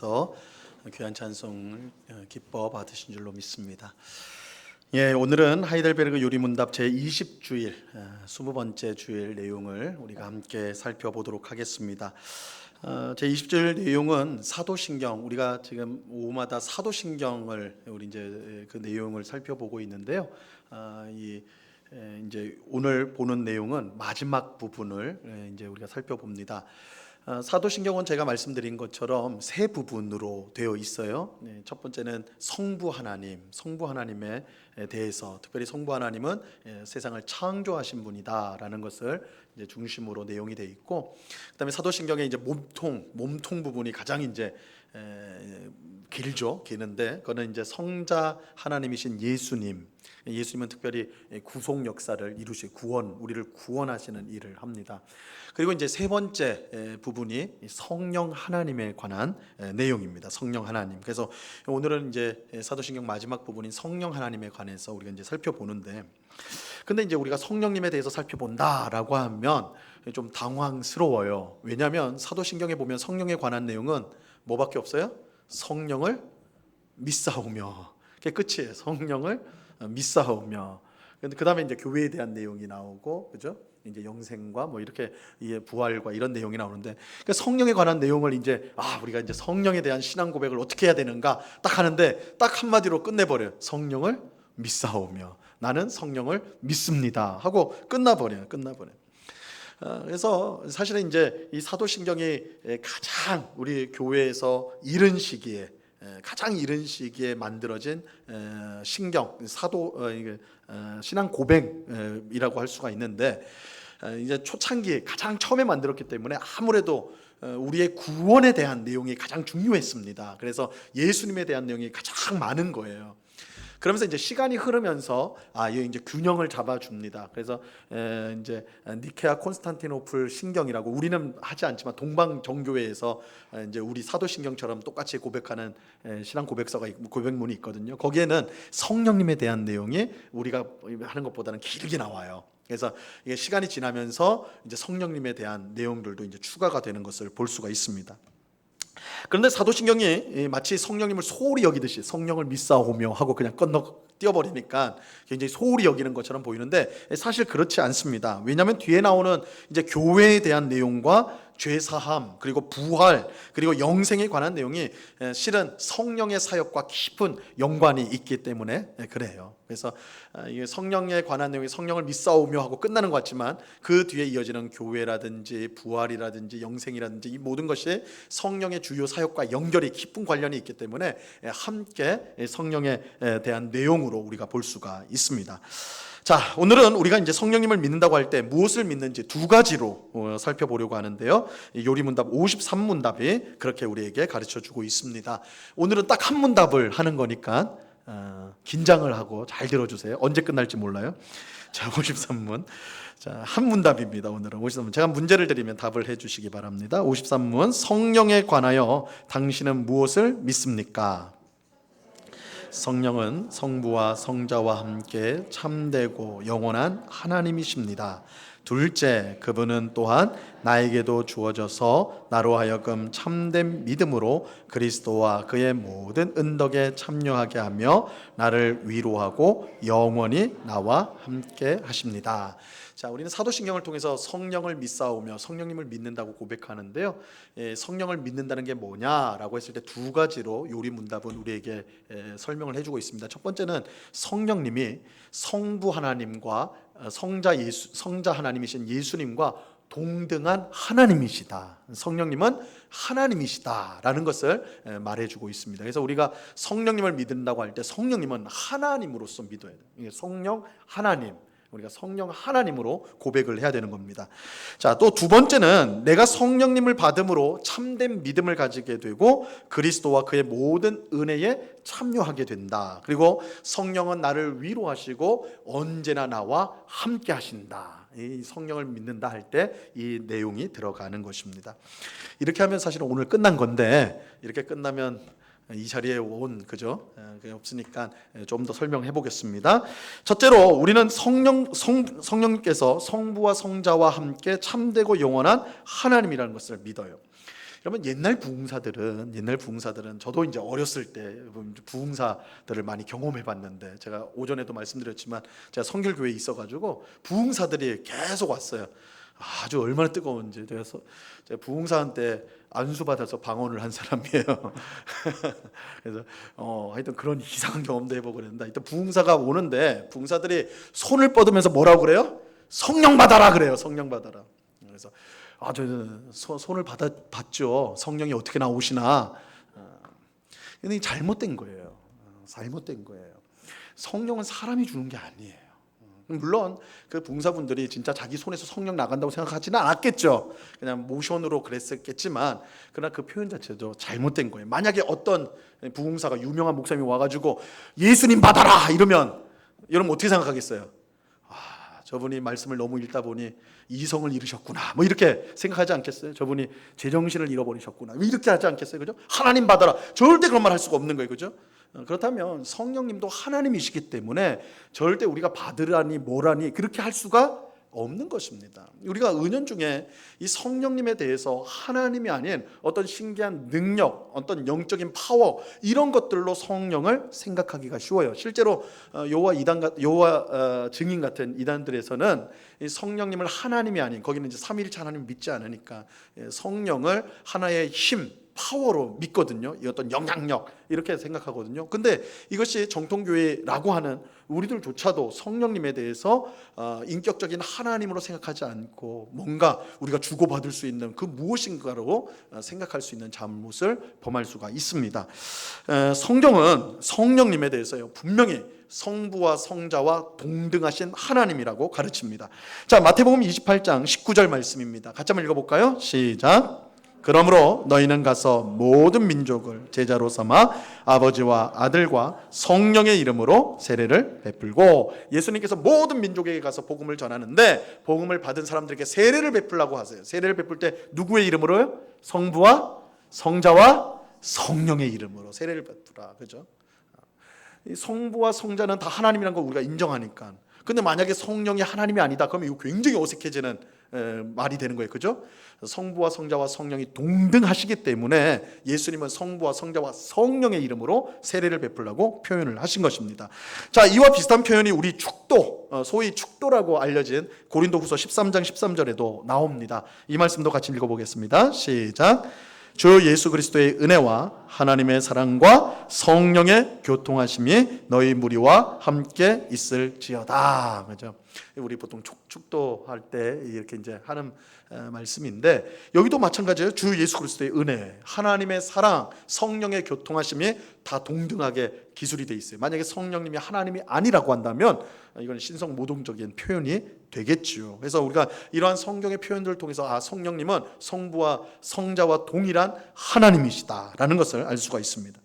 더 귀한 찬송을 기뻐 받으신 줄로 믿습니다. 예, 오늘은 하이델베르그 요리문답 제20주일 20번째 주일 내용을 우리가 함께 살펴보도록 하겠습니다. 제20주일 내용은 사도신경, 우리가 지금 오후마다 사도신경을 우리 이제 그 내용을 살펴보고 있는데요. 이제 오늘 보는 내용은 마지막 부분을 이제 우리가 살펴봅니다. 사도신경은 제가 말씀드린 것처럼 세 부분으로 되어 있어요. 첫 번째는 성부 하나님에 대해서, 특별히 성부 하나님은 세상을 창조하신 분이다라는 것을 이제 중심으로 내용이 되어 있고, 그다음에 사도신경의 이제 몸통 부분이 가장 이제 기는데, 그거는 이제 성자 하나님이신 예수님은 특별히 구속 역사를 이루시고 우리를 구원하시는 일을 합니다. 그리고 이제 세 번째 부분이 성령 하나님에 관한 내용입니다. 성령 하나님. 그래서 오늘은 이제 사도신경 마지막 부분인 성령 하나님에 관해서 우리가 이제 살펴보는데, 근데 이제 우리가 성령님에 대해서 살펴본다라고 하면 좀 당황스러워요. 왜냐하면 사도신경에 보면 성령에 관한 내용은 뭐밖에 없어요? 성령을 믿사오며. 그게 끝이에요. 성령을 믿사오며. 그 다음에 이제 교회에 대한 내용이 나오고, 그죠? 이제 영생과 뭐 이렇게 부활과 이런 내용이 나오는데, 그러니까 성령에 관한 내용을 이제 우리가 이제 성령에 대한 신앙 고백을 어떻게 해야 되는가 딱 하는데 딱 한마디로 끝내버려요. 성령을 믿사오며. 나는 성령을 믿습니다 하고 끝나버려요. 그래서 사실은 이제 이 사도신경이 가장 우리 교회에서 가장 이른 시기에 만들어진 신경, 신앙 고백이라고 할 수가 있는데, 이제 초창기에 가장 처음에 만들었기 때문에 아무래도 우리의 구원에 대한 내용이 가장 중요했습니다. 그래서 예수님에 대한 내용이 가장 많은 거예요. 그러면서 이제 시간이 흐르면서 이제 균형을 잡아줍니다. 그래서 이제 니케아 콘스탄티노플 신경이라고, 우리는 하지 않지만 동방 정교회에서 이제 우리 사도신경처럼 똑같이 고백하는 신앙 고백문이 있거든요. 거기에는 성령님에 대한 내용이 우리가 하는 것보다는 길게 나와요. 그래서 이게 시간이 지나면서 이제 성령님에 대한 내용들도 이제 추가가 되는 것을 볼 수가 있습니다. 그런데 사도신경이 마치 성령님을 소홀히 여기듯이 성령을 믿사오며 하고 그냥 띄어버리니까 굉장히 소홀히 여기는 것처럼 보이는데, 사실 그렇지 않습니다. 왜냐하면 뒤에 나오는 이제 교회에 대한 내용과 죄사함, 그리고 부활, 그리고 영생에 관한 내용이 실은 성령의 사역과 깊은 연관이 있기 때문에 그래요. 그래서 이게 성령에 관한 내용이 성령을 믿사오며 하고 끝나는 것 같지만, 그 뒤에 이어지는 교회라든지 부활이라든지 영생이라든지 이 모든 것이 성령의 주요 사역과 연결이 깊은 관련이 있기 때문에 함께 성령에 대한 내용으로 우리가 볼 수가 있습니다. 자, 오늘은 우리가 이제 성령님을 믿는다고 할 때 무엇을 믿는지 두 가지로 살펴보려고 하는데요. 요리문답 53문답이 그렇게 우리에게 가르쳐주고 있습니다. 오늘은 딱 한 문답을 하는 거니까 긴장을 하고 잘 들어주세요. 언제 끝날지 몰라요. 자, 53문. 자, 한 문답입니다. 오늘은 53문. 제가 문제를 드리면 답을 해주시기 바랍니다. 53문. 성령에 관하여 당신은 무엇을 믿습니까? 성령은 성부와 성자와 함께 참되고 영원한 하나님이십니다. 둘째, 그분은 또한 나에게도 주어져서 나로 하여금 참된 믿음으로 그리스도와 그의 모든 은덕에 참여하게 하며 나를 위로하고 영원히 나와 함께 하십니다. 자, 우리는 사도신경을 통해서 성령을 믿사오며 성령님을 믿는다고 고백하는데요. 성령을 믿는다는 게 뭐냐라고 했을 때 두 가지로 요리문답은 우리에게 설명을 해주고 있습니다. 첫 번째는 성령님이 성부 하나님과 성자 하나님이신 예수님과 동등한 하나님이시다. 성령님은 하나님이시다라는 것을 말해주고 있습니다. 그래서 우리가 성령님을 믿는다고 할 때 성령님은 하나님으로서 믿어야 돼요. 성령 하나님. 우리가 성령 하나님으로 고백을 해야 되는 겁니다. 자, 또 두 번째는 내가 성령님을 받음으로 참된 믿음을 가지게 되고 그리스도와 그의 모든 은혜에 참여하게 된다. 그리고 성령은 나를 위로하시고 언제나 나와 함께 하신다. 이 성령을 믿는다 할 때 이 내용이 들어가는 것입니다. 이렇게 하면 사실은 오늘 끝난 건데, 이렇게 끝나면 이 자리에 온 없으니까 좀 더 설명해 보겠습니다. 첫째로 우리는 성령님께서 성부와 성자와 함께 참되고 영원한 하나님이라는 것을 믿어요. 여러분 옛날 부흥사들은 저도 이제 어렸을 때 부흥사들을 많이 경험해 봤는데, 제가 오전에도 말씀드렸지만 제가 성결교회에 있어가지고 부흥사들이 계속 왔어요. 아주 얼마나 뜨거운지. 제가 부흥사 때 안수받아서 방언을 한 사람이에요. 그래서 하여튼 그런 이상한 경험도 해보고 그랬는데, 하여튼 부흥사가 오는데 부흥사들이 손을 뻗으면서 뭐라고 그래요? 성령 받아라 그래요. 성령 받아라. 그래서 저는 손을 받죠. 성령이 어떻게 나오시나. 근데 잘못된 거예요. 잘못된 거예요. 성령은 사람이 주는 게 아니에요. 물론 그 부흥사분들이 진짜 자기 손에서 성령 나간다고 생각하지는 않았겠죠. 그냥 모션으로 그랬었겠지만, 그러나 그 표현 자체도 잘못된 거예요. 만약에 어떤 부흥사가 유명한 목사님이 와가지고 예수님 받아라 이러면 여러분 어떻게 생각하겠어요? 저분이 말씀을 너무 읽다 보니 이성을 잃으셨구나, 뭐 이렇게 생각하지 않겠어요? 저분이 제정신을 잃어버리셨구나, 이렇게 하지 않겠어요? 그죠? 하나님 받아라, 절대 그런 말 할 수가 없는 거예요. 그죠? 그렇다면 성령님도 하나님이시기 때문에 절대 우리가 받으라니 뭐라니 그렇게 할 수가 없는 것입니다. 우리가 은연중에 이 성령님에 대해서 하나님이 아닌 어떤 신기한 능력, 어떤 영적인 파워, 이런 것들로 성령을 생각하기가 쉬워요. 실제로 여호와 증인 같은 이단들에서는 이 성령님을 하나님이 아닌, 거기는 이제 삼위일체 하나님을 믿지 않으니까 성령을 하나의 힘, 파워로 믿거든요. 이 어떤 영향력, 이렇게 생각하거든요. 근데 이것이 정통교회라고 하는 우리들조차도 성령님에 대해서 인격적인 하나님으로 생각하지 않고 뭔가 우리가 주고받을 수 있는 그 무엇인가로 생각할 수 있는 잘못을 범할 수가 있습니다. 성경은 성령님에 대해서요, 분명히 성부와 성자와 동등하신 하나님이라고 가르칩니다. 자, 마태복음 28장 19절 말씀입니다. 같이 한번 읽어볼까요? 시작. 그러므로 너희는 가서 모든 민족을 제자로 삼아 아버지와 아들과 성령의 이름으로 세례를 베풀고, 예수님께서 모든 민족에게 가서 복음을 전하는데 복음을 받은 사람들에게 세례를 베풀라고 하세요. 세례를 베풀 때 누구의 이름으로요? 성부와 성자와 성령의 이름으로 세례를 베풀라. 그죠? 이 성부와 성자는 다 하나님이라는 걸 우리가 인정하니까. 근데 만약에 성령이 하나님이 아니다, 그러면 이거 굉장히 어색해지는 말이 되는 거예요. 그죠? 성부와 성자와 성령이 동등하시기 때문에 예수님은 성부와 성자와 성령의 이름으로 세례를 베풀라고 표현을 하신 것입니다. 자, 이와 비슷한 표현이 우리 축도, 소위 축도라고 알려진 고린도후서 13장 13절에도 나옵니다. 이 말씀도 같이 읽어보겠습니다. 시작. 주 예수 그리스도의 은혜와 하나님의 사랑과 성령의 교통하심이 너희 무리와 함께 있을지어다. 그죠? 우리 보통 축도할 때 이렇게 이제 하는 말씀인데, 여기도 마찬가지예요. 주 예수 그리스도의 은혜, 하나님의 사랑, 성령의 교통하심이 다 동등하게 기술이 돼 있어요. 만약에 성령님이 하나님이 아니라고 한다면 이건 신성모독적인 표현이 되겠죠. 그래서 우리가 이러한 성경의 표현들을 통해서 성령님은 성부와 성자와 동일한 하나님이시다라는 것을 알 수가 있습니다.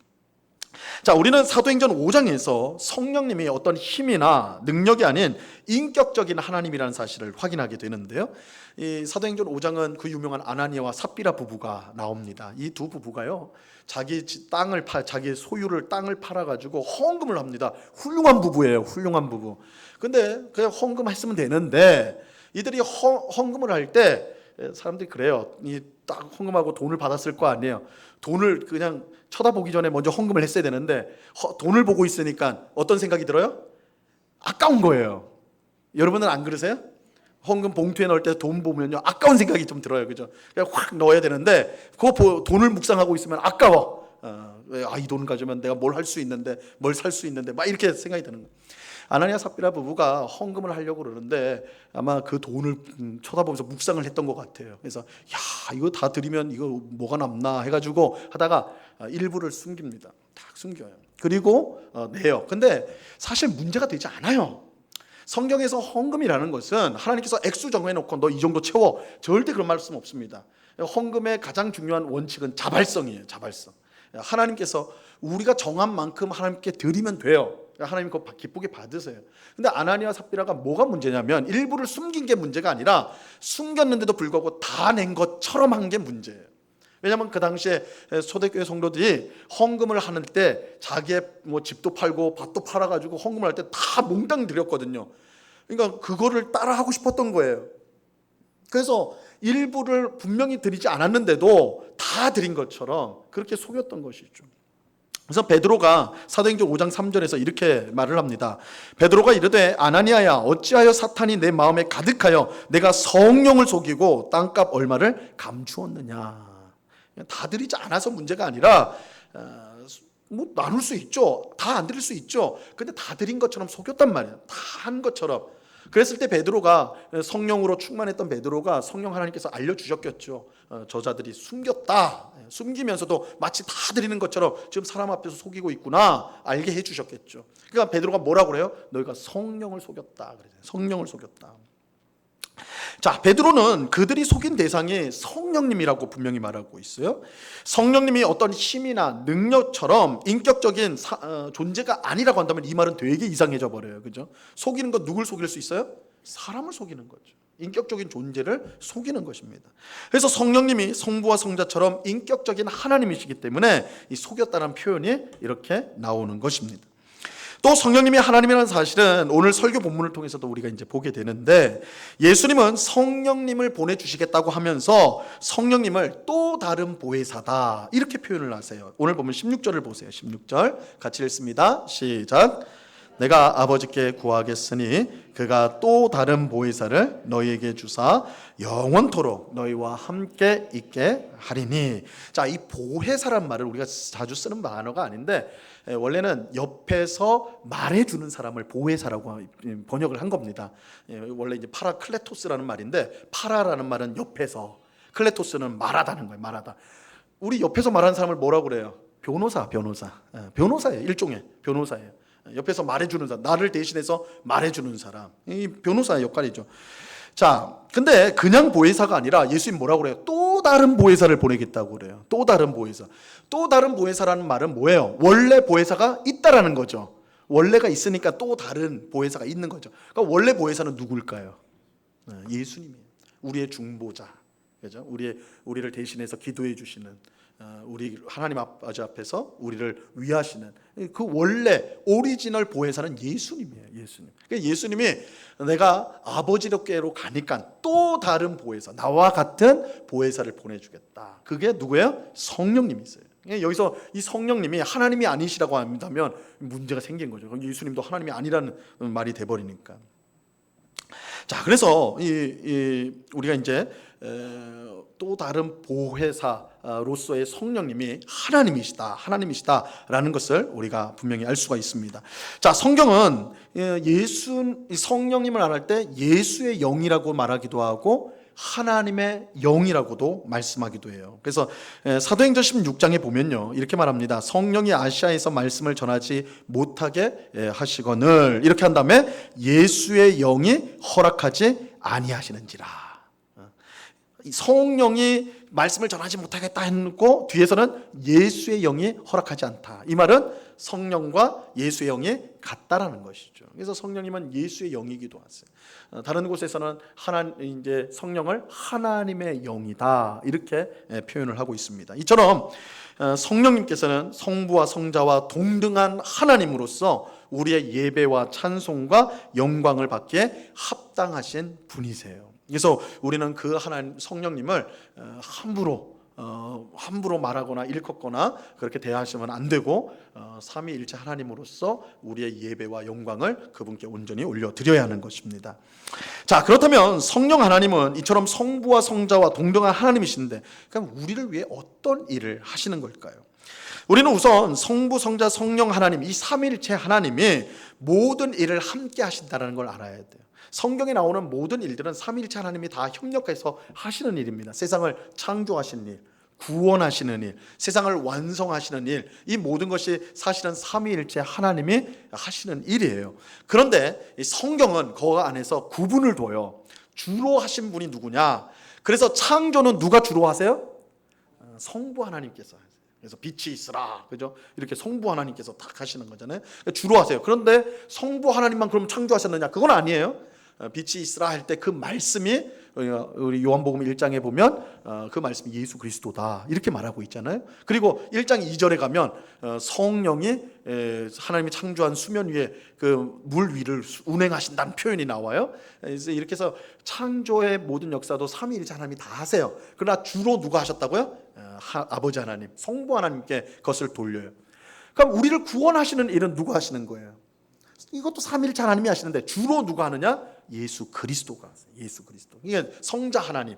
자, 우리는 사도행전 5장에서 성령님이 어떤 힘이나 능력이 아닌 인격적인 하나님이라는 사실을 확인하게 되는데요. 이 사도행전 5장은 그 유명한 아나니아와 삽비라 부부가 나옵니다. 이 두 부부가요, 자기 소유를 땅을 팔아가지고 헌금을 합니다. 훌륭한 부부예요. 훌륭한 부부. 근데 그냥 헌금했으면 되는데, 이들이 헌금을 할 때 사람들이 그래요. 딱 헌금하고 돈을 받았을 거 아니에요. 돈을 그냥 쳐다보기 전에 먼저 헌금을 했어야 되는데 돈을 보고 있으니까 어떤 생각이 들어요? 아까운 거예요. 여러분은 안 그러세요? 헌금 봉투에 넣을 때 돈 보면요, 아까운 생각이 좀 들어요. 그죠? 그냥 확 넣어야 되는데 그거 돈을 묵상하고 있으면 아까워. 이 돈 가지면 내가 뭘 할 수 있는데, 뭘 살 수 있는데, 막 이렇게 생각이 드는 거예요. 아나니아 삽비라 부부가 헌금을 하려고 그러는데 아마 그 돈을 쳐다보면서 묵상을 했던 것 같아요. 그래서 이거 다 드리면 이거 뭐가 남나 해가지고 하다가 일부를 숨깁니다. 딱 숨겨요. 그리고 내요. 근데 사실 문제가 되지 않아요. 성경에서 헌금이라는 것은 하나님께서 액수 정해놓고 너 이 정도 채워, 절대 그런 말씀 없습니다. 헌금의 가장 중요한 원칙은 자발성이에요. 자발성. 하나님께서 우리가 정한 만큼 하나님께 드리면 돼요. 하나님 그거 기쁘게 받으세요. 근데 아나니아 삽비라가 뭐가 문제냐면, 일부를 숨긴 게 문제가 아니라 숨겼는데도 불구하고 다 낸 것처럼 한 게 문제예요. 왜냐하면 그 당시에 초대교회 성도들이 헌금을 하는 때 자기의 집도 팔고 밭도 팔아가지고 헌금을 할 때 다 몽땅 드렸거든요. 그러니까 그거를 따라 하고 싶었던 거예요. 그래서 일부를 분명히 드리지 않았는데도 다 드린 것처럼 그렇게 속였던 것이죠. 그래서 베드로가 사도행전 5장 3절에서 이렇게 말을 합니다. 베드로가 이르되 아나니아야 어찌하여 사탄이 내 마음에 가득하여 내가 성령을 속이고 땅값 얼마를 감추었느냐. 다 드리지 않아서 문제가 아니라 뭐 나눌 수 있죠. 다 안 드릴 수 있죠. 근데 다 드린 것처럼 속였단 말이에요. 다 한 것처럼. 그랬을 때 베드로가, 성령으로 충만했던 베드로가 성령 하나님께서 알려주셨겠죠. 저자들이 숨겼다. 숨기면서도 마치 다 드리는 것처럼 지금 사람 앞에서 속이고 있구나 알게 해주셨겠죠. 그러니까 베드로가 뭐라고 그래요? 너희가 성령을 속였다. 그러잖아요. 성령을 속였다. 자, 베드로는 그들이 속인 대상이 성령님이라고 분명히 말하고 있어요. 성령님이 어떤 힘이나 능력처럼 인격적인 존재가 아니라고 한다면 이 말은 되게 이상해져 버려요. 그죠? 속이는 건 누굴 속일 수 있어요? 사람을 속이는 거죠. 인격적인 존재를 속이는 것입니다. 그래서 성령님이 성부와 성자처럼 인격적인 하나님이시기 때문에 이 속였다는 표현이 이렇게 나오는 것입니다. 또 성령님이 하나님이라는 사실은 오늘 설교 본문을 통해서도 우리가 이제 보게 되는데, 예수님은 성령님을 보내주시겠다고 하면서 성령님을 또 다른 보혜사다 이렇게 표현을 하세요. 오늘 보면 16절을 보세요. 16절 같이 읽습니다. 시작. 내가 아버지께 구하겠으니 그가 또 다른 보혜사를 너희에게 주사 영원토록 너희와 함께 있게 하리니. 자, 이 보혜사란 말을 우리가 자주 쓰는 단어가 아닌데 원래는 옆에서 말해주는 사람을 보혜사라고 번역을 한 겁니다. 원래 이제 파라클레토스라는 말인데, 파라라는 말은 옆에서, 클레토스는 말하다는 거예요. 말하다. 우리 옆에서 말하는 사람을 뭐라고 그래요? 변호사. 변호사예요. 일종의 변호사예요. 옆에서 말해주는 사람, 나를 대신해서 말해주는 사람, 이 변호사의 역할이죠. 자, 근데 그냥 보혜사가 아니라 예수님 뭐라고 그래요? 또 다른 보혜사를 보내겠다고 그래요. 또 다른 보혜사. 또 다른 보혜사라는 말은 뭐예요? 원래 보혜사가 있다라는 거죠. 원래가 있으니까 또 다른 보혜사가 있는 거죠. 그러니까 원래 보혜사는 누굴까요? 예수님이에요. 우리의 중보자, 그죠? 우리를 대신해서 기도해 주시는, 우리 하나님 아버지 앞에서 우리를 위하시는 그 원래 오리지널 보혜사는 예수님이에요. 예수님. 그러니까 예수님이 내가 아버지께로 가니까 또 다른 보혜사, 나와 같은 보혜사를 보내주겠다. 그게 누구예요? 성령님이세요. 여기서 이 성령님이 하나님이 아니시라고 한다면 문제가 생긴 거죠. 예수님도 하나님이 아니라는 말이 돼버리니까. 자, 그래서 우리가 이제 또 다른 보혜사로서의 성령님이 하나님이시다라는 것을 우리가 분명히 알 수가 있습니다. 자, 성경은 성령님을 말할 때 예수의 영이라고 말하기도 하고 하나님의 영이라고도 말씀하기도 해요. 그래서 사도행전 16장에 보면요, 이렇게 말합니다. 성령이 아시아에서 말씀을 전하지 못하게 하시거늘, 이렇게 한 다음에 예수의 영이 허락하지 아니하시는지라. 성령이 말씀을 전하지 못하겠다 했고 뒤에서는 예수의 영이 허락하지 않다. 이 말은 성령과 예수의 영이 같다라는 것이죠. 그래서 성령님은 예수의 영이기도 하세요. 다른 곳에서는 이제 성령을 하나님의 영이다 이렇게 표현을 하고 있습니다. 이처럼 성령님께서는 성부와 성자와 동등한 하나님으로서 우리의 예배와 찬송과 영광을 받기에 합당하신 분이세요. 그래서 우리는 그 하나님 성령님을 함부로 말하거나 일컫거나 그렇게 대하시면 안 되고, 삼위일체 하나님으로서 우리의 예배와 영광을 그분께 온전히 올려드려야 하는 것입니다. 자, 그렇다면 성령 하나님은 이처럼 성부와 성자와 동등한 하나님이신데, 그럼 우리를 위해 어떤 일을 하시는 걸까요? 우리는 우선 성부, 성자, 성령 하나님, 이 삼위일체 하나님이 모든 일을 함께 하신다는 걸 알아야 돼요. 성경에 나오는 모든 일들은 삼위일체 하나님이 다 협력해서 하시는 일입니다. 세상을 창조하시는 일, 구원하시는 일, 세상을 완성하시는 일, 이 모든 것이 사실은 삼위일체 하나님이 하시는 일이에요. 그런데 이 성경은 그 안에서 구분을 둬요. 주로 하신 분이 누구냐? 그래서 창조는 누가 주로 하세요? 성부 하나님께서 하세요. 그래서 빛이 있으라, 그죠? 이렇게 성부 하나님께서 딱 하시는 거잖아요. 주로 하세요. 그런데 성부 하나님만 그럼 창조하셨느냐? 그건 아니에요. 빛이 있으라 할 때 그 말씀이 우리 요한복음 1장에 보면 그 말씀이 예수 그리스도다 이렇게 말하고 있잖아요. 그리고 1장 2절에 가면 성령이 하나님이 창조한 수면 위에 그 물 위를 운행하신다는 표현이 나와요. 그래서 이렇게 해서 창조의 모든 역사도 삼위일체 하나님이 다 하세요. 그러나 주로 누가 하셨다고요? 아버지 하나님, 성부 하나님께 그것을 돌려요. 그럼 우리를 구원하시는 일은 누가 하시는 거예요? 이것도 삼위일체 하나님이 하시는데 주로 누가 하느냐? 예수 그리스도가 하세요. 예수 그리스도. 이게 성자 하나님,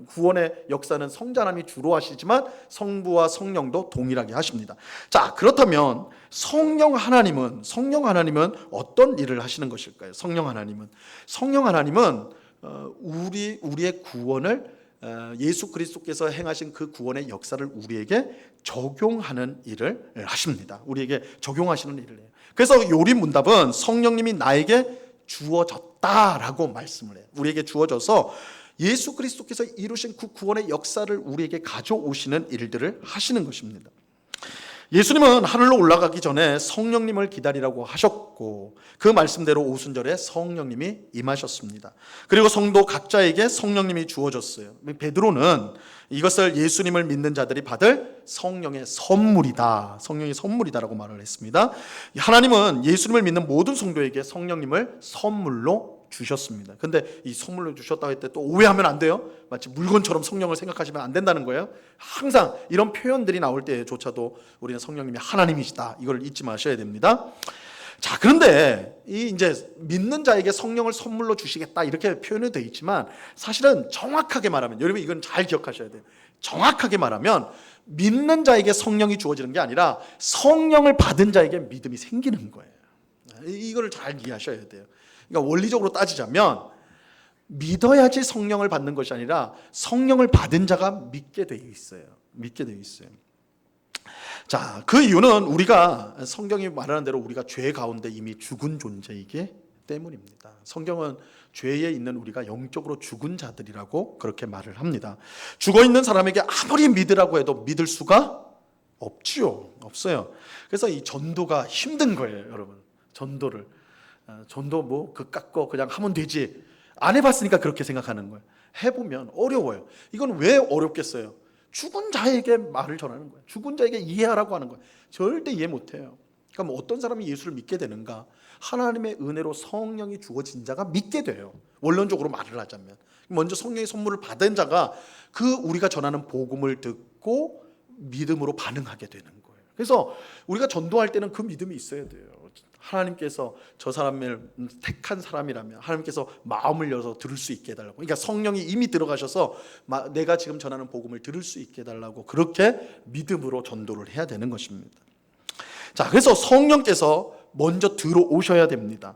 구원의 역사는 성자 하나님이 주로 하시지만 성부와 성령도 동일하게 하십니다. 자, 그렇다면 성령 하나님은 어떤 일을 하시는 것일까요? 성령 하나님은 우리의 구원을 예수 그리스도께서 행하신 그 구원의 역사를 우리에게 적용하는 일을 하십니다. 우리에게 적용하시는 일을 해요. 그래서 요리 문답은 성령님이 나에게 주어졌다라고 말씀을 해요. 우리에게 주어져서 예수 그리스도께서 이루신 그 구원의 역사를 우리에게 가져오시는 일들을 하시는 것입니다. 예수님은 하늘로 올라가기 전에 성령님을 기다리라고 하셨고 그 말씀대로 오순절에 성령님이 임하셨습니다. 그리고 성도 각자에게 성령님이 주어졌어요. 베드로는 이것을 예수님을 믿는 자들이 받을 성령의 선물이다. 성령의 선물이다라고 말을 했습니다. 하나님은 예수님을 믿는 모든 성도에게 성령님을 선물로 주셨습니다. 근데 이 선물로 주셨다고 할 때 또 오해하면 안 돼요. 마치 물건처럼 성령을 생각하시면 안 된다는 거예요. 항상 이런 표현들이 나올 때조차도 우리는 성령님이 하나님이시다. 이걸 잊지 마셔야 됩니다. 자, 그런데 이제 믿는 자에게 성령을 선물로 주시겠다 이렇게 표현이 되어 있지만 사실은 정확하게 말하면 여러분 이건 잘 기억하셔야 돼요. 정확하게 말하면 믿는 자에게 성령이 주어지는 게 아니라 성령을 받은 자에게 믿음이 생기는 거예요. 이거를 잘 이해하셔야 돼요. 그러니까 원리적으로 따지자면 믿어야지 성령을 받는 것이 아니라 성령을 받은 자가 믿게 되어 있어요. 믿게 되어 있어요. 자, 그 이유는 우리가 성경이 말하는 대로 우리가 죄 가운데 이미 죽은 존재이기 때문입니다. 성경은 죄에 있는 우리가 영적으로 죽은 자들이라고 그렇게 말을 합니다. 죽어 있는 사람에게 아무리 믿으라고 해도 믿을 수가 없지요. 없어요. 그래서 이 전도가 힘든 거예요, 여러분. 전도 뭐 그깟 거 그냥 하면 되지. 안 해봤으니까 그렇게 생각하는 거예요. 해보면 어려워요. 이건 왜 어렵겠어요? 죽은 자에게 말을 전하는 거예요. 죽은 자에게 이해하라고 하는 거예요. 절대 이해 못해요. 그럼 어떤 사람이 예수를 믿게 되는가? 하나님의 은혜로 성령이 주어진 자가 믿게 돼요. 원론적으로 말을 하자면 먼저 성령의 선물을 받은 자가 그 우리가 전하는 복음을 듣고 믿음으로 반응하게 되는 거예요. 그래서 우리가 전도할 때는 그 믿음이 있어야 돼요. 하나님께서 저 사람을 택한 사람이라면 하나님께서 마음을 열어서 들을 수 있게 해달라고. 그러니까 성령이 이미 들어가셔서 내가 지금 전하는 복음을 들을 수 있게 해달라고 그렇게 믿음으로 전도를 해야 되는 것입니다. 자, 그래서 성령께서 먼저 들어오셔야 됩니다.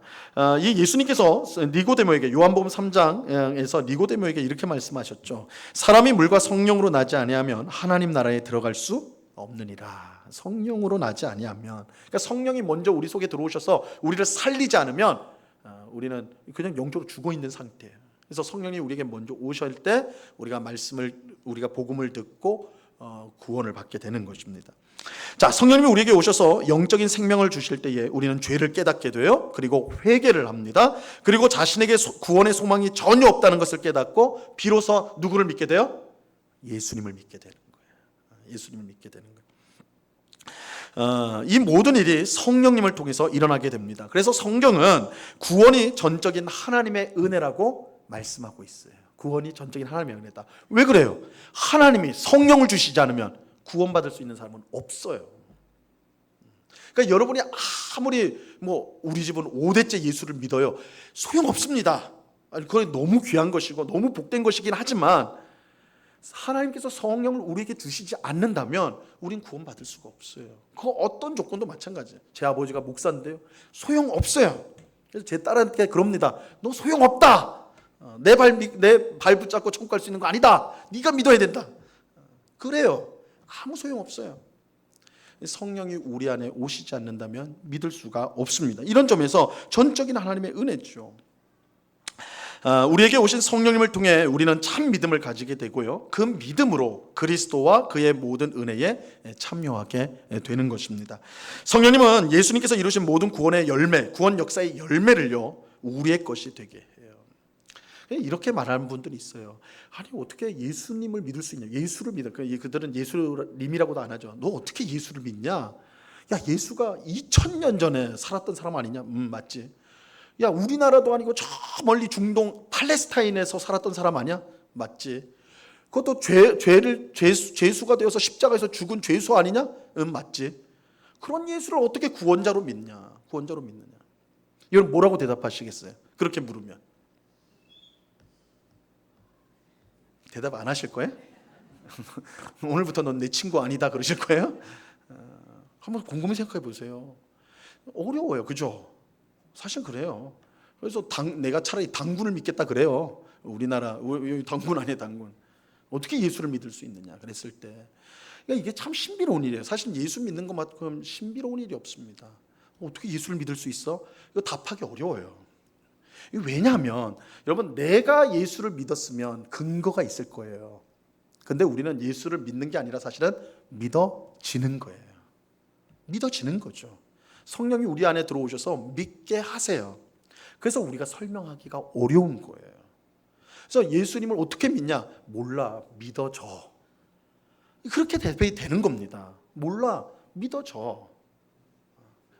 이 예수님께서 니고데모에게 요한복음 3장에서 니고데모에게 이렇게 말씀하셨죠. 사람이 물과 성령으로 나지 아니하면 하나님 나라에 들어갈 수 없느니라. 성령으로 나지 아니하면, 그러니까 성령이 먼저 우리 속에 들어오셔서 우리를 살리지 않으면 우리는 그냥 영적으로 죽어 있는 상태예요. 그래서 성령이 우리에게 먼저 오실 때 우리가 복음을 듣고 구원을 받게 되는 것입니다. 자, 성령님이 우리에게 오셔서 영적인 생명을 주실 때에 우리는 죄를 깨닫게 돼요. 그리고 회개를 합니다. 그리고 자신에게 구원의 소망이 전혀 없다는 것을 깨닫고 비로소 누구를 믿게 돼요? 예수님을 믿게 되는 거예요. 예수님을 믿게 되는 거예요. 이 모든 일이 성령님을 통해서 일어나게 됩니다. 그래서 성경은 구원이 전적인 하나님의 은혜라고 말씀하고 있어요. 구원이 전적인 하나님의 은혜다. 왜 그래요? 하나님이 성령을 주시지 않으면 구원받을 수 있는 사람은 없어요. 그러니까 여러분이 아무리 우리 집은 5대째 예수를 믿어요. 소용없습니다. 그건 너무 귀한 것이고 너무 복된 것이긴 하지만 하나님께서 성령을 우리에게 주시지 않는다면 우린 구원받을 수가 없어요. 그 어떤 조건도 마찬가지예요. 제 아버지가 목사인데요. 소용없어요. 그래서 제 딸한테 그럽니다. 너 소용없다. 내 발 붙잡고 천국 갈 수 있는 거 아니다. 네가 믿어야 된다. 그래요. 아무 소용없어요. 성령이 우리 안에 오시지 않는다면 믿을 수가 없습니다. 이런 점에서 전적인 하나님의 은혜죠. 우리에게 오신 성령님을 통해 우리는 참 믿음을 가지게 되고요. 그 믿음으로 그리스도와 그의 모든 은혜에 참여하게 되는 것입니다. 성령님은 예수님께서 이루신 모든 구원의 열매, 구원 역사의 열매를요, 우리의 것이 되게 해요. 이렇게 말하는 분들이 있어요. 아니 어떻게 예수님을 믿을 수 있냐? 예수를 믿어. 그들은 예수님이라고도 안 하죠. 너 어떻게 예수를 믿냐? 야, 예수가 2000년 전에 살았던 사람 아니냐? 맞지. 야, 우리나라도 아니고 저 멀리 중동 팔레스타인에서 살았던 사람 아니야? 맞지. 그것도 죄수가 되어서 십자가에서 죽은 죄수 아니냐? 맞지. 그런 예수를 어떻게 구원자로 믿냐? 구원자로 믿느냐? 이걸 뭐라고 대답하시겠어요? 그렇게 물으면 대답 안 하실 거예요? 오늘부터 넌 내 친구 아니다 그러실 거예요? 한번 곰곰이 생각해 보세요. 어려워요, 그죠? 사실 그래요. 그래서 내가 차라리 당군을 믿겠다 그래요. 우리나라 여기 당군 아니에요, 당군. 어떻게 예수를 믿을 수 있느냐 그랬을 때, 그러니까 이게 참 신비로운 일이에요. 사실 예수 믿는 것만큼 신비로운 일이 없습니다. 어떻게 예수를 믿을 수 있어? 이거 답하기 어려워요. 왜냐하면 여러분, 내가 예수를 믿었으면 근거가 있을 거예요. 근데 우리는 예수를 믿는 게 아니라 사실은 믿어지는 거예요. 믿어지는 거죠. 성령이 우리 안에 들어오셔서 믿게 하세요. 그래서 우리가 설명하기가 어려운 거예요. 그래서 예수님을 어떻게 믿냐? 몰라, 믿어져. 그렇게 대답이 되는 겁니다. 몰라, 믿어져.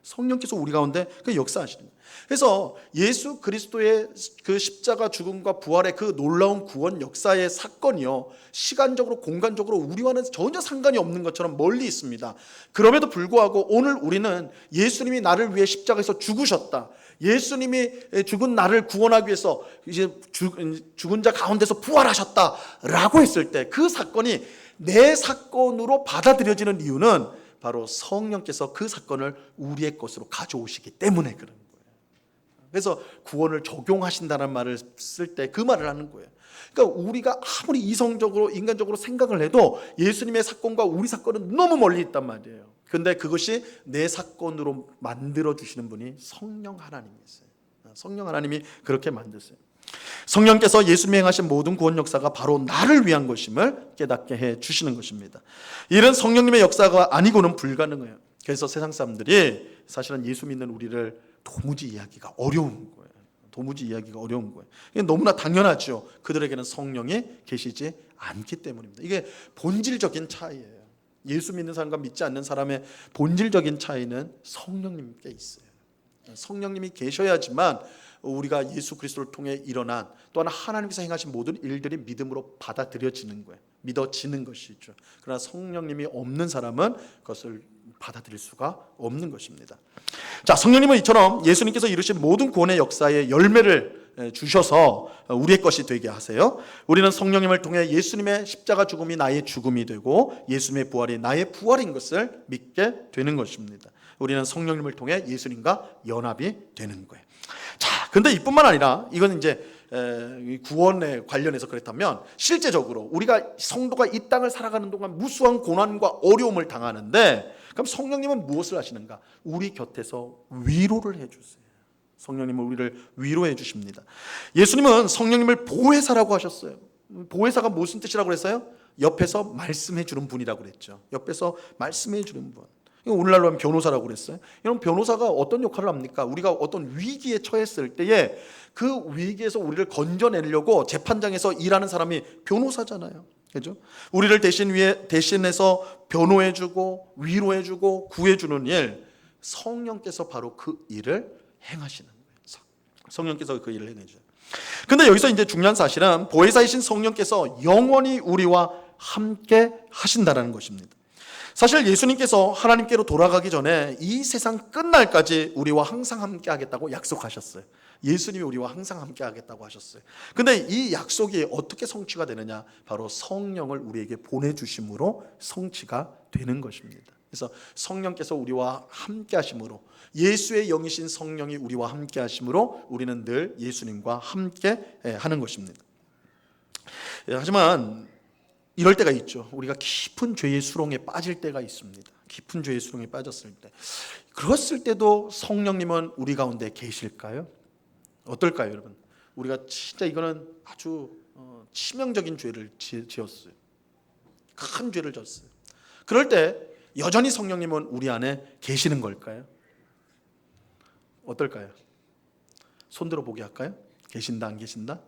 성령께서 우리 가운데 그 역사하시는 거예요. 그래서 예수 그리스도의 그 십자가 죽음과 부활의 그 놀라운 구원 역사의 사건이요, 시간적으로 공간적으로 우리와는 전혀 상관이 없는 것처럼 멀리 있습니다. 그럼에도 불구하고 오늘 우리는 예수님이 나를 위해 십자가에서 죽으셨다, 예수님이 죽은 나를 구원하기 위해서 이제 죽은 자 가운데서 부활하셨다라고 했을 때 그 사건이 내 사건으로 받아들여지는 이유는 바로 성령께서 그 사건을 우리의 것으로 가져오시기 때문에 그런 거예요. 그래서 구원을 적용하신다는 말을 쓸 때 그 말을 하는 거예요. 그러니까 우리가 아무리 이성적으로 인간적으로 생각을 해도 예수님의 사건과 우리 사건은 너무 멀리 있단 말이에요. 근데 그것이 내 사건으로 만들어 주시는 분이 성령 하나님이세요. 성령 하나님이 그렇게 만드세요. 성령께서 예수님이 행하신 모든 구원 역사가 바로 나를 위한 것임을 깨닫게 해 주시는 것입니다. 이런 성령님의 역사가 아니고는 불가능해요. 그래서 세상 사람들이 사실은 예수 믿는 우리를 도무지 이해하기가 어려운 거예요. 도무지 이해하기가 어려운 거예요. 이게 너무나 당연하죠. 그들에게는 성령이 계시지 않기 때문입니다. 이게 본질적인 차이예요. 예수 믿는 사람과 믿지 않는 사람의 본질적인 차이는 성령님께 있어요. 성령님이 계셔야지만 우리가 예수 그리스도를 통해 일어난, 또한 하나님께서 행하신 모든 일들이 믿음으로 받아들여지는 거예요. 믿어지는 것이죠. 그러나 성령님이 없는 사람은 그것을 받아들일 수가 없는 것입니다. 자, 성령님은 이처럼 예수님께서 이루신 모든 구원의 역사의 열매를 주셔서 우리의 것이 되게 하세요. 우리는 성령님을 통해 예수님의 십자가 죽음이 나의 죽음이 되고 예수님의 부활이 나의 부활인 것을 믿게 되는 것입니다. 우리는 성령님을 통해 예수님과 연합이 되는 거예요. 자, 근데 이뿐만 아니라 이건 이제 구원에 관련해서 그렇다면 실제적으로 우리가 성도가 이 땅을 살아가는 동안 무수한 고난과 어려움을 당하는데, 그럼 성령님은 무엇을 하시는가? 우리 곁에서 위로를 해주세요. 성령님은 우리를 위로해 주십니다. 예수님은 성령님을 보혜사라고 하셨어요. 보혜사가 무슨 뜻이라고 그랬어요? 옆에서 말씀해 주는 분이라고 그랬죠. 옆에서 말씀해 주는 분. 오늘날로 하면 변호사라고 그랬어요. 여러분, 변호사가 어떤 역할을 합니까? 우리가 어떤 위기에 처했을 때에 그 위기에서 우리를 건져내려고 재판장에서 일하는 사람이 변호사잖아요. 그죠? 우리를 대신해서 변호해주고 위로해주고 구해주는 일, 성령께서 바로 그 일을 행하시는 거예요. 성령께서 그 일을 행해줘요. 근데 여기서 이제 중요한 사실은 보혜사이신 성령께서 영원히 우리와 함께 하신다는 것입니다. 사실 예수님께서 하나님께로 돌아가기 전에 이 세상 끝날까지 우리와 항상 함께 하겠다고 약속하셨어요. 예수님이 우리와 항상 함께 하겠다고 하셨어요. 근데 이 약속이 어떻게 성취가 되느냐? 바로 성령을 우리에게 보내주심으로 성취가 되는 것입니다. 그래서 성령께서 우리와 함께 하심으로, 예수의 영이신 성령이 우리와 함께 하심으로 우리는 늘 예수님과 함께 하는 것입니다. 하지만 이럴 때가 있죠. 우리가 깊은 죄의 수렁에 빠질 때가 있습니다. 깊은 죄의 수렁에 빠졌을 때, 그랬을 때도 성령님은 우리 가운데 계실까요? 어떨까요, 여러분? 우리가 진짜 이거는 아주 치명적인 죄를 지었어요. 큰 죄를 졌어요. 그럴 때 여전히 성령님은 우리 안에 계시는 걸까요? 어떨까요? 손들어 보게 할까요? 계신다, 안 계신다?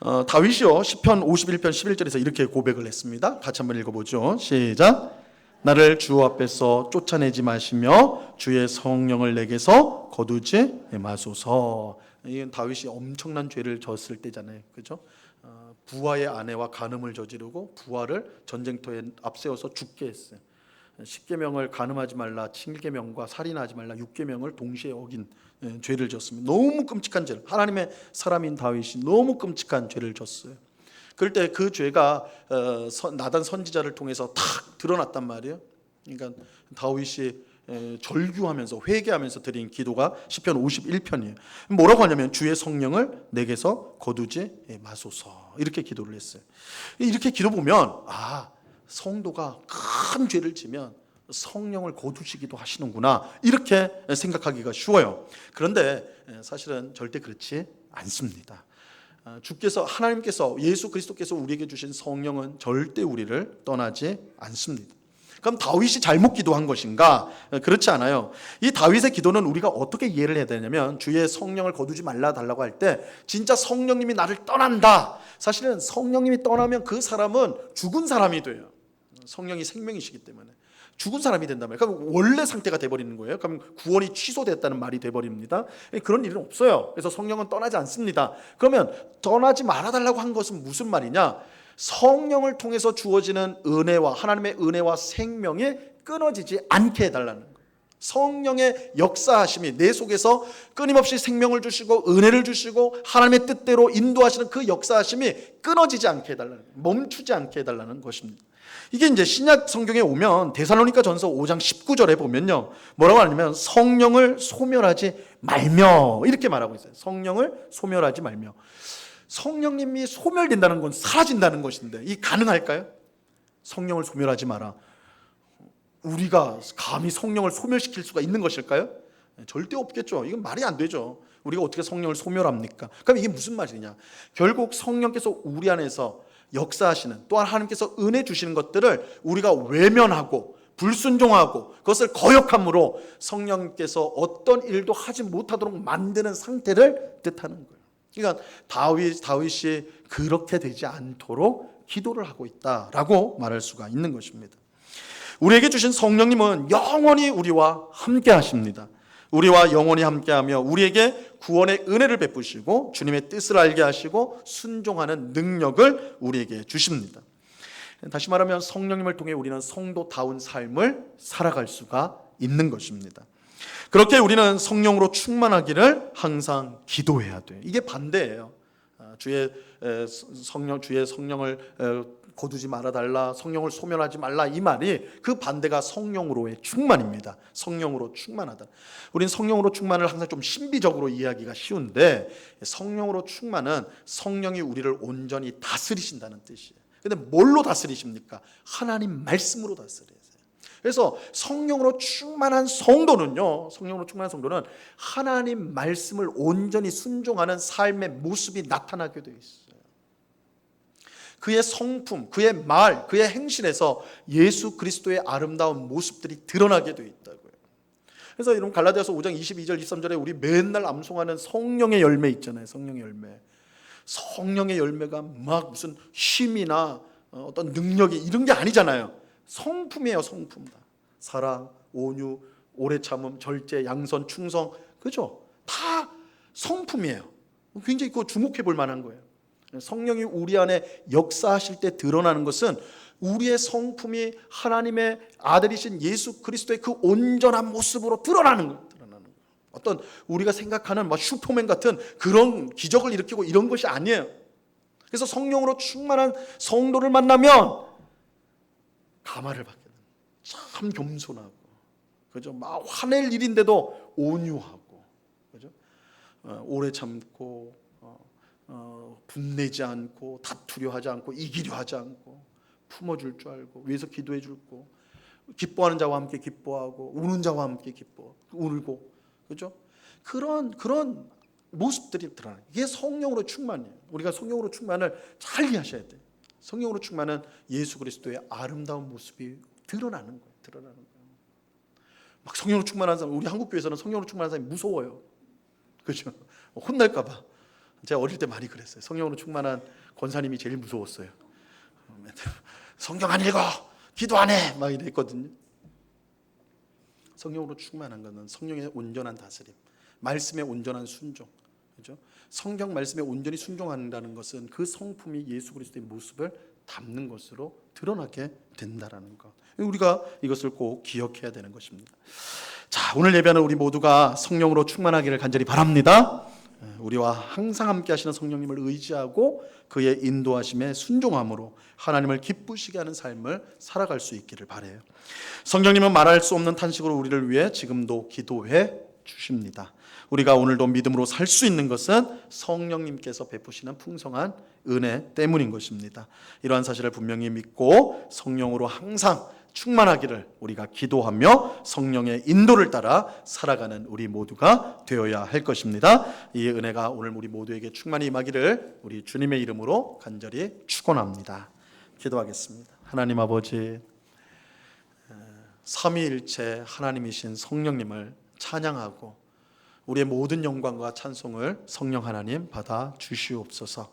다윗이요 시편 51편 11절에서 이렇게 고백을 했습니다. 같이 한번 읽어보죠. 시작. 나를 주 앞에서 쫓아내지 마시며 주의 성령을 내게서 거두지 마소서. 이건 다윗이 엄청난 죄를 졌을 때잖아요, 그죠? 부하의 아내와 간음을 저지르고 부하를 전쟁터에 앞세워서 죽게 했어요. 10계명을 간음하지 말라, 7계명과 살인하지 말라, 6계명을 동시에 어긴 죄를 졌습니다. 너무 끔찍한 죄를, 하나님의 사람인 다윗이 너무 끔찍한 죄를 졌어요. 그럴 때 그 죄가 나단 선지자를 통해서 탁 드러났단 말이에요. 그러니까 다윗이 절규하면서 회개하면서 드린 기도가 시편 51편이에요. 뭐라고 하냐면 주의 성령을 내게서 거두지 마소서, 이렇게 기도를 했어요. 이렇게 기도 보면 성도가 큰 죄를 지면 성령을 거두시기도 하시는구나, 이렇게 생각하기가 쉬워요. 그런데 사실은 절대 그렇지 않습니다. 주께서, 하나님께서, 예수 그리스도께서 우리에게 주신 성령은 절대 우리를 떠나지 않습니다. 그럼 다윗이 잘못 기도한 것인가? 그렇지 않아요. 이 다윗의 기도는 우리가 어떻게 이해를 해야 되냐면, 주의 성령을 거두지 말라 달라고 할 때 진짜 성령님이 나를 떠난다, 사실은 성령님이 떠나면 그 사람은 죽은 사람이 돼요. 성령이 생명이시기 때문에 죽은 사람이 된단 말이에요. 그럼 원래 상태가 돼버리는 거예요. 그럼 구원이 취소됐다는 말이 돼버립니다. 그런 일은 없어요. 그래서 성령은 떠나지 않습니다. 그러면 떠나지 말아달라고 한 것은 무슨 말이냐? 성령을 통해서 주어지는 은혜와, 하나님의 은혜와 생명이 끊어지지 않게 해달라는 거예요. 성령의 역사하심이 내 속에서 끊임없이 생명을 주시고 은혜를 주시고 하나님의 뜻대로 인도하시는 그 역사하심이 끊어지지 않게 해달라는 거예요. 멈추지 않게 해달라는 것입니다. 이게 이제 신약 성경에 오면 데살로니가 전서 5장 19절에 보면요, 뭐라고 하냐면 성령을 소멸하지 말며, 이렇게 말하고 있어요. 성령을 소멸하지 말며. 성령님이 소멸된다는 건 사라진다는 것인데, 이 가능할까요? 성령을 소멸하지 마라. 우리가 감히 성령을 소멸시킬 수가 있는 것일까요? 절대 없겠죠. 이건 말이 안 되죠. 우리가 어떻게 성령을 소멸합니까? 그럼 이게 무슨 말이냐? 결국 성령께서 우리 안에서 역사하시는, 또한 하나님께서 은혜 주시는 것들을 우리가 외면하고 불순종하고 그것을 거역함으로 성령께서 어떤 일도 하지 못하도록 만드는 상태를 뜻하는 거예요. 그러니까 다윗이 그렇게 되지 않도록 기도를 하고 있다라고 말할 수가 있는 것입니다. 우리에게 주신 성령님은 영원히 우리와 함께 하십니다. 우리와 영원히 함께하며 우리에게 구원의 은혜를 베푸시고 주님의 뜻을 알게 하시고 순종하는 능력을 우리에게 주십니다. 다시 말하면 성령님을 통해 우리는 성도다운 삶을 살아갈 수가 있는 것입니다. 그렇게 우리는 성령으로 충만하기를 항상 기도해야 돼요. 이게 반대예요. 주의 성령을 거두지 말아달라, 성령을 소멸하지 말라, 이 말이 그 반대가 성령으로의 충만입니다. 성령으로 충만하다. 우린 성령으로 충만을 항상 좀 신비적으로 이해하기가 쉬운데, 성령으로 충만은 성령이 우리를 온전히 다스리신다는 뜻이에요. 근데 뭘로 다스리십니까? 하나님 말씀으로 다스리세요. 그래서 성령으로 충만한 성도는요, 성령으로 충만한 성도는 하나님 말씀을 온전히 순종하는 삶의 모습이 나타나게 되어 있어요. 그의 성품, 그의 말, 그의 행실에서 예수 그리스도의 아름다운 모습들이 드러나게 되어 있다고요. 그래서 여러분 갈라디아서 5장 22절 23절에 우리 맨날 암송하는 성령의 열매 있잖아요. 성령의 열매. 성령의 열매가 막 무슨 힘이나 어떤 능력이 이런 게 아니잖아요. 성품이에요. 성품. 사랑, 온유, 오래 참음, 절제, 양선, 충성, 그죠? 다 성품이에요. 굉장히 그거 주목해 볼 만한 거예요. 성령이 우리 안에 역사하실 때 드러나는 것은 우리의 성품이 하나님의 아들이신 예수 그리스도의 그 온전한 모습으로 드러나는 거예요. 어떤 우리가 생각하는 막 슈퍼맨 같은 그런 기적을 일으키고 이런 것이 아니에요. 그래서 성령으로 충만한 성도를 만나면 감화를 받게 됩니다. 참 겸손하고, 그죠? 막 화낼 일인데도 온유하고, 그죠? 오래 참고, 분내지 않고, 다투려 하지 않고, 이기려 하지 않고, 품어줄 줄 알고, 위해서 기도해 줄고, 기뻐하는 자와 함께 기뻐하고, 우는 자와 함께 울고, 그죠? 그런 모습들이 드러나요. 이게 성령으로 충만이에요. 우리가 성령으로 충만을 잘 이해하셔야 돼요. 성령으로 충만은 예수 그리스도의 아름다운 모습이 드러나는 거예요. 막 성령으로 충만한 사람, 우리 한국 교회에서는 성령으로 충만한 사람이 무서워요. 그죠? 혼날까 봐. 제가 어릴 때 많이 그랬어요. 성령으로 충만한 권사님이 제일 무서웠어요. 성경 안 읽어, 기도 안 해, 막 이랬거든요. 성령으로 충만한 것은 성령의 온전한 다스림, 말씀의 온전한 순종, 그렇죠? 성경 말씀에 온전히 순종한다는 것은 그 성품이 예수 그리스도의 모습을 담는 것으로 드러나게 된다라는 것. 우리가 이것을 꼭 기억해야 되는 것입니다. 자, 오늘 예배는 우리 모두가 성령으로 충만하기를 간절히 바랍니다. 우리와 항상 함께 하시는 성령님을 의지하고 그의 인도하심에 순종함으로 하나님을 기쁘시게 하는 삶을 살아갈 수 있기를 바라요. 성령님은 말할 수 없는 탄식으로 우리를 위해 지금도 기도해 주십니다. 우리가 오늘도 믿음으로 살 수 있는 것은 성령님께서 베푸시는 풍성한 은혜 때문인 것입니다. 이러한 사실을 분명히 믿고 성령으로 항상 충만하기를 우리가 기도하며 성령의 인도를 따라 살아가는 우리 모두가 되어야 할 것입니다. 이 은혜가 오늘 우리 모두에게 충만히 임하기를 우리 주님의 이름으로 간절히 축원합니다. 기도하겠습니다. 하나님 아버지, 삼위일체 하나님이신 성령님을 찬양하고 우리의 모든 영광과 찬송을 성령 하나님 받아 주시옵소서.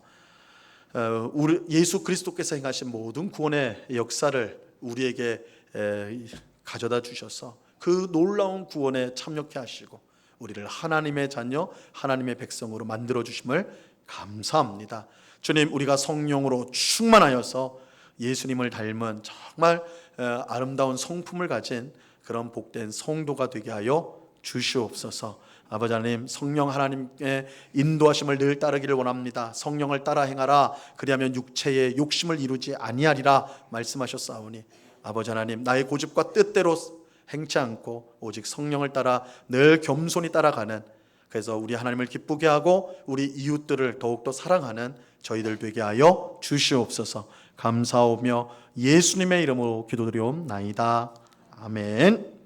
우리 예수 그리스도께서 행하신 모든 구원의 역사를 우리에게 가져다 주셔서 그 놀라운 구원에 참여케 하시고 우리를 하나님의 자녀, 하나님의 백성으로 만들어 주심을 감사합니다. 주님, 우리가 성령으로 충만하여서 예수님을 닮은 정말 아름다운 성품을 가진 그런 복된 성도가 되게 하여 주시옵소서. 아버지 하나님, 성령 하나님의 인도하심을 늘 따르기를 원합니다. 성령을 따라 행하라, 그리하면 육체의 욕심을 이루지 아니하리라 말씀하셨사오니 아버지 하나님, 나의 고집과 뜻대로 행치 않고 오직 성령을 따라 늘 겸손히 따라가는, 그래서 우리 하나님을 기쁘게 하고 우리 이웃들을 더욱더 사랑하는 저희들 되게 하여 주시옵소서. 감사하며 예수님의 이름으로 기도드리옵나이다. 아멘.